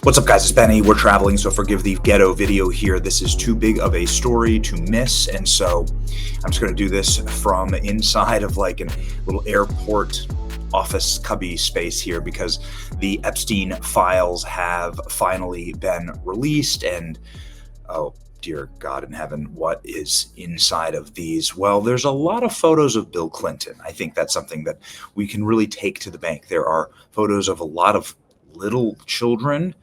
What's up, guys? It's Benny. We're traveling, so forgive the ghetto video here. This is too big of a story to miss, and so I'm just going to do this from inside of like a little airport office cubby space here because the Epstein Files have finally been released, and oh, dear God in heaven, what is inside of these? Well, there's a lot of photos of Bill Clinton. I think that's something that we can really take to the bank. There are photos of a lot of little children,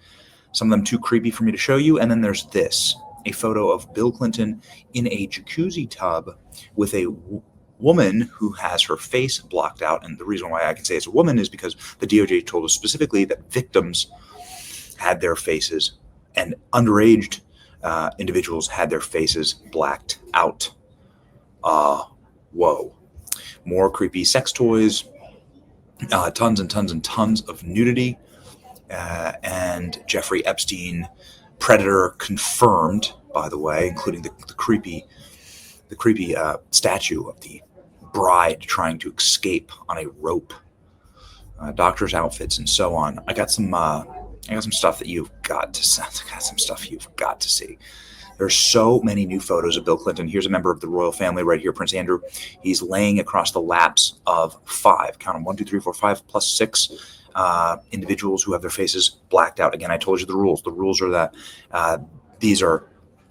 some of them too creepy for me to show you. And then there's this, a photo of Bill Clinton in a jacuzzi tub with a woman who has her face blocked out. And the reason why I can say it's a woman is because the DOJ told us specifically that victims had their faces and underage individuals had their faces blacked out. Whoa. More creepy sex toys, tons and tons and tons of nudity. And Jeffrey Epstein, predator confirmed, by the way, including the creepy statue of the bride trying to escape on a rope, doctor's outfits, and so on. I got some stuff that you've got to see. There's so many new photos of Bill Clinton. Here's a member of the royal family right here, Prince Andrew. He's laying across the laps of 5. Count them: 1, 2, 3, 4, 5 plus 6. Individuals who have their faces blacked out. Again, I told you the rules. The rules are that these are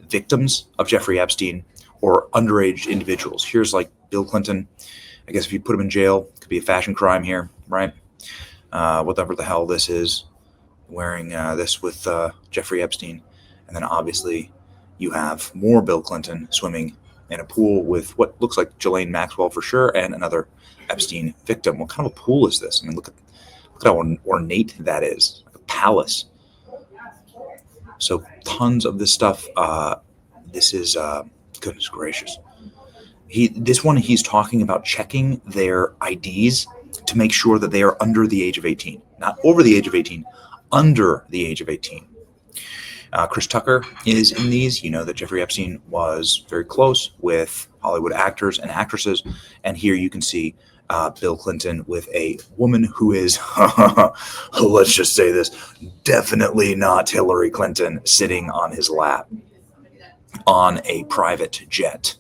victims of Jeffrey Epstein or underage individuals. Here's like Bill Clinton. I guess if you put him in jail, it could be a fashion crime here, right? Whatever the hell this is, wearing this with Jeffrey Epstein. And then obviously you have more Bill Clinton swimming in a pool with what looks like Ghislaine Maxwell for sure and another Epstein victim. What kind of a pool is this? I mean, look at how ornate that is, like a palace. So tons of this stuff. This is goodness gracious. He's talking about checking their IDs to make sure that they are under the age of 18, not over the age of 18, under the age of 18. Chris Tucker is in these. You know that Jeffrey Epstein was very close with Hollywood actors and actresses, and here you can see Bill Clinton with a woman who is, let's just say this, definitely not Hillary Clinton, sitting on his lap on a private jet.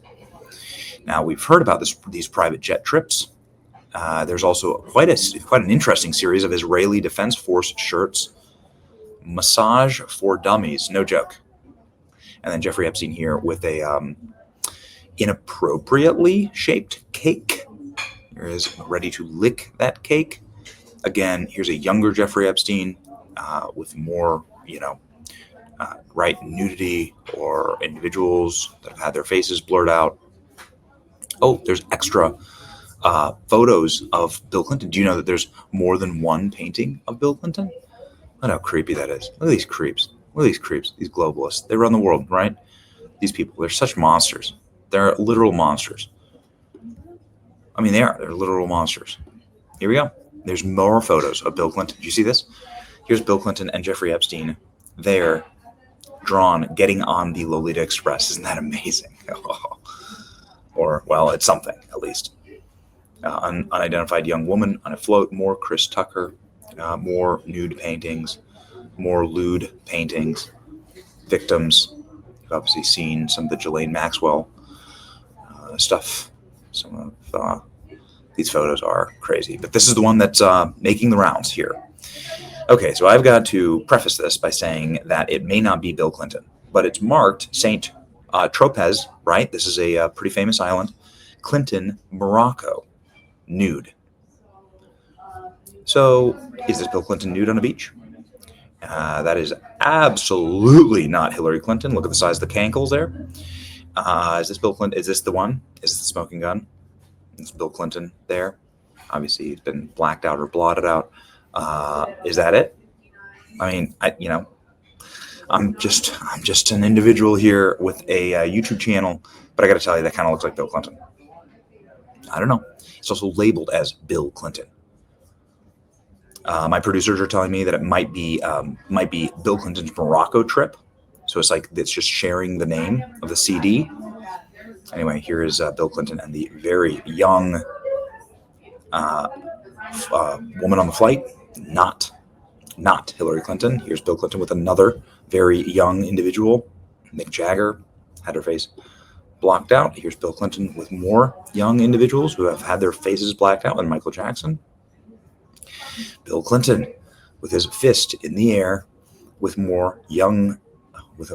Now, we've heard about these private jet trips. There's also quite an interesting series of Israeli Defense Force shirts. Massage for dummies, no joke. And then Jeffrey Epstein here with a inappropriately shaped cake. Here is ready to lick that cake. Again, here's a younger Jeffrey Epstein with more, nudity or individuals that have had their faces blurred out. Oh, there's extra photos of Bill Clinton. Do you know that there's more than one painting of Bill Clinton? Look how creepy that is. Look at these creeps. These globalists. They run the world, right? These people, they're such monsters. They're literal monsters. I mean, they're literal monsters. Here we go. There's more photos of Bill Clinton. Do you see this? Here's Bill Clinton and Jeffrey Epstein there, drawn, getting on the Lolita Express. Isn't that amazing? Or, well, it's something, at least. Unidentified young woman on a float. More Chris Tucker. More nude paintings. More lewd paintings. Victims. You've obviously seen some of the Ghislaine Maxwell stuff. Some of these photos are crazy, but this is the one that's making the rounds here. Okay, so I've got to preface this by saying that it may not be Bill Clinton, but it's marked St. Tropez, right? This is a pretty famous island. Clinton, Morocco, nude. So is this Bill Clinton nude on a beach? That is absolutely not Hillary Clinton. Look at the size of the cankles there. Is this Bill Clinton? Is this the one? Is this the smoking gun? It's Bill Clinton there. Obviously, he's been blacked out or blotted out. Is that it? I mean, I'm just an individual here with a YouTube channel, but I got to tell you, that kind of looks like Bill Clinton. I don't know. It's also labeled as Bill Clinton. My producers are telling me that it might be Bill Clinton's Morocco trip. So it's just sharing the name of the CD. Anyway, here is Bill Clinton and the very young woman on the flight. Not Not Hillary Clinton. Here's Bill Clinton with another very young individual. Mick Jagger had her face blocked out. Here's Bill Clinton with more young individuals who have had their faces blacked out, and Michael Jackson. Bill Clinton with his fist in the air with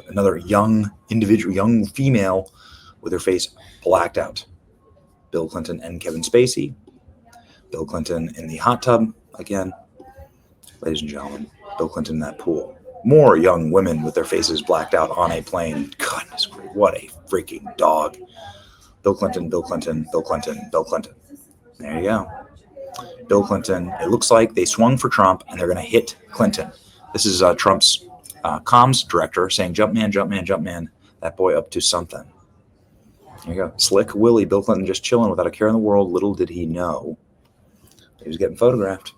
another young individual, young female with her face blacked out. Bill Clinton and Kevin Spacey. Bill Clinton in the hot tub again. Ladies and gentlemen, Bill Clinton in that pool. More young women with their faces blacked out on a plane. Goodness gracious, what a freaking dog. Bill Clinton, Bill Clinton, Bill Clinton, Bill Clinton. There you go. Bill Clinton. It looks like they swung for Trump and they're going to hit Clinton. This is Trump's comms director saying, jump man, jump man, jump man. That boy up to something. There you go. Slick Willie, Bill Clinton just chilling without a care in the world. Little did he know he was getting photographed.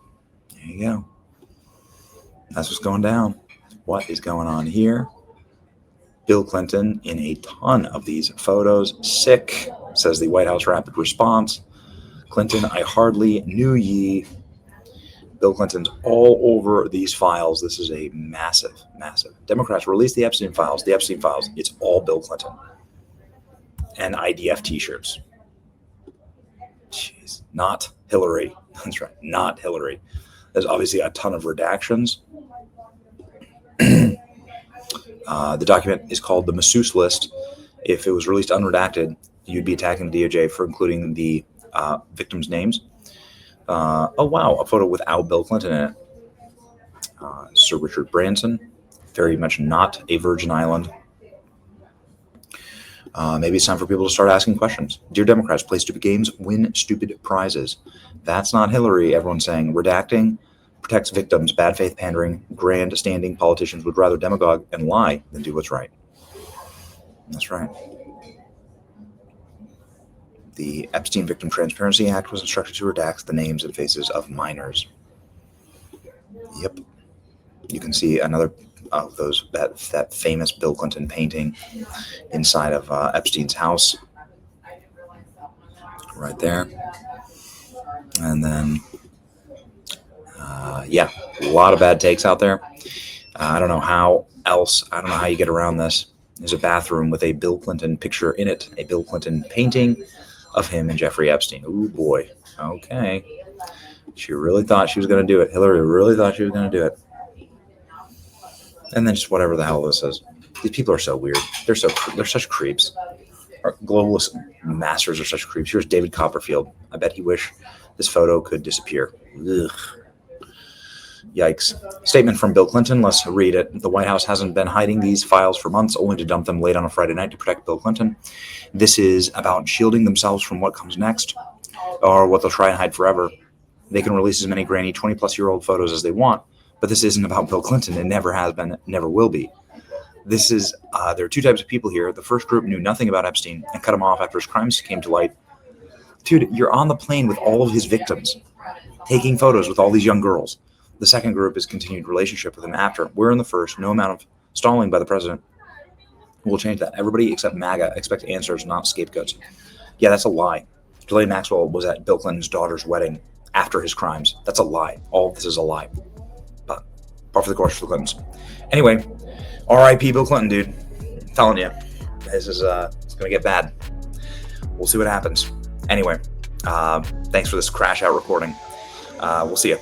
There you go. That's what's going down. What is going on here? Bill Clinton in a ton of these photos. Sick, says the White House rapid response. Clinton, I hardly knew ye. Bill Clinton's all over these files. This is a massive, massive. Democrats release the Epstein Files. The Epstein Files. It's all Bill Clinton. And IDF t-shirts. Jeez. Not Hillary. That's right. Not Hillary. There's obviously a ton of redactions. The document is called the Masseuse List. If it was released unredacted, you'd be attacking the DOJ for including the victims' names. Oh, wow. A photo without Bill Clinton in it. Sir Richard Branson. Very much not a Virgin Island. Maybe it's time for people to start asking questions. Dear Democrats, play stupid games, win stupid prizes. That's not Hillary, everyone's saying. Redacting protects victims. Bad faith pandering. Grandstanding politicians would rather demagogue and lie than do what's right. That's right. The Epstein Victim Transparency Act was instructed to redact the names and faces of minors. Yep. You can see another of that famous Bill Clinton painting inside of Epstein's house. Right there. And then, yeah, a lot of bad takes out there. I don't know how you get around this. There's a bathroom with a Bill Clinton picture in it, a Bill Clinton painting of him and Jeffrey Epstein. Ooh, boy. Okay. She really thought she was going to do it. Hillary really thought she was going to do it. And then just whatever the hell this is. These people are so weird. They're such creeps. Our globalist masters are such creeps. Here's David Copperfield. I bet he wished this photo could disappear. Ugh. Yikes. Statement from Bill Clinton. Let's read it. The White House hasn't been hiding these files for months, only to dump them late on a Friday night to protect Bill Clinton. This is about shielding themselves from what comes next, or what they'll try and hide forever. They can release as many grainy 20-plus-year-old photos as they want, but this isn't about Bill Clinton. It never has been, never will be. This is, there are two types of people here. The first group knew nothing about Epstein and cut him off after his crimes came to light. Dude, you're on the plane with all of his victims, taking photos with all these young girls. The second group is continued relationship with him after. We're in the first. No amount of stalling by the president will change that. Everybody except MAGA expect answers, not scapegoats. Yeah, that's a lie. Ghislaine Maxwell was at Bill Clinton's daughter's wedding after his crimes. That's a lie. All of this is a lie. But par for the course for the Clintons. Anyway, R.I.P. Bill Clinton, dude. I'm telling you, this is it's gonna get bad. We'll see what happens. Anyway, thanks for this crash out recording. We'll see you.